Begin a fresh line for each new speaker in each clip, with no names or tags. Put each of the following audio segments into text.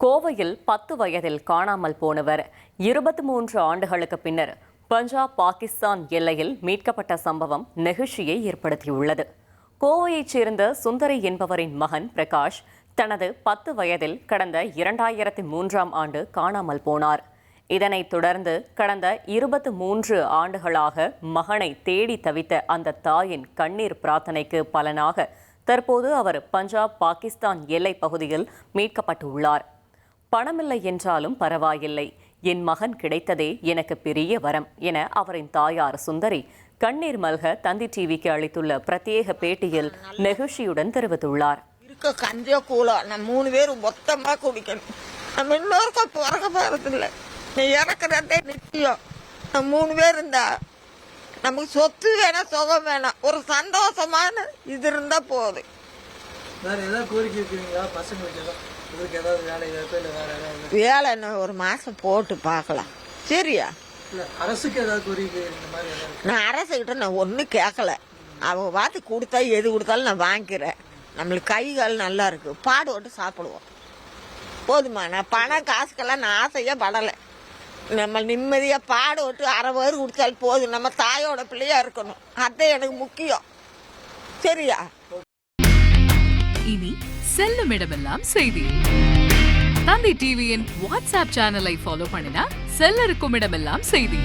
கோவையில் 10 வயதில் காணாமல் போனவர் 23 ஆண்டுகளுக்கு பின்னர் பஞ்சாப் பாகிஸ்தான் எல்லையில் மீட்கப்பட்ட சம்பவம் நெகிழ்ச்சியை ஏற்படுத்தியுள்ளது. கோவையைச் சேர்ந்த சுந்தரி என்பவரின் மகன் பிரகாஷ் தனது 10 வயதில் கடந்த 2003ஆம் ஆண்டு காணாமல் போனார். இதனைத் தொடர்ந்து கடந்த 23 ஆண்டுகளாக மகனை தேடி தவித்த அந்த தாயின் கண்ணீர் பிரார்த்தனைக்கு பலனாக தற்போது அவர் பஞ்சாப் பாகிஸ்தான் எல்லை பகுதியில் மீட்கப்பட்டுள்ளார். பணமில்லை என்றாலும் பரவாயில்லை, என் மகன் கிடைத்ததே எனக்கு பெரிய வரம் என அவரின் தாயார் சுந்தரி கண்ணீர் மல்க தந்தி டிவிக்கு அளித்துள்ள பிரத்யேக பேட்டியில் நெகிழ்ச்சியுடன் தெரிவித்துள்ளார்.
இருக்க கஞ்சோ கூலோ நம்ம 3 பேரும் மொத்தமா குடிக்கணும். நம்ம இன்னொருக்கும் பிறக்க போறதில்லை. நீ இறக்குறதே நிச்சயம். நம்ம 3 பேர் இருந்தா நமக்கு சொத்து வேணாம், சுகம் வேணாம், ஒரு சந்தோஷமான இது இருந்தா போதும். வேலை என்ன ஒரு மாசம் போட்டு பார்க்கலாம். சரியா? நான் அரசுகிட்ட நான் ஒன்றும் கேட்கல. அவங்க பார்த்து கொடுத்தா எது கொடுத்தாலும் நான் வாங்கிக்கிறேன். நம்மளுக்கு கைகள் நல்லா இருக்கு, பாடுபட்டு சாப்பிடுவோம். போதுமா? நான் பணம் காசுக்கெல்லாம் நான் ஆசையா படலை. நம்ம நிம்மதியா பாடுபட்டு 1/2 பேர் கொடுத்தாலும் போதும். நம்ம தாயோட பிள்ளையா இருக்கணும், அதான் எனக்கு முக்கியம். சரியா?
இனி செல்லும் இடமெல்லாம் செய்தி. தந்தி டிவியின் வாட்ஸ்அப் சேனலை ஃபாலோ பண்ணினா செல்ல இருக்கும் இடமெல்லாம் செய்தி.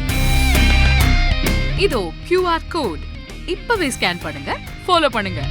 இதோ QR கோட் இப்பவே ஸ்கேன் பண்ணுங்க, ஃபாலோ பண்ணுங்க.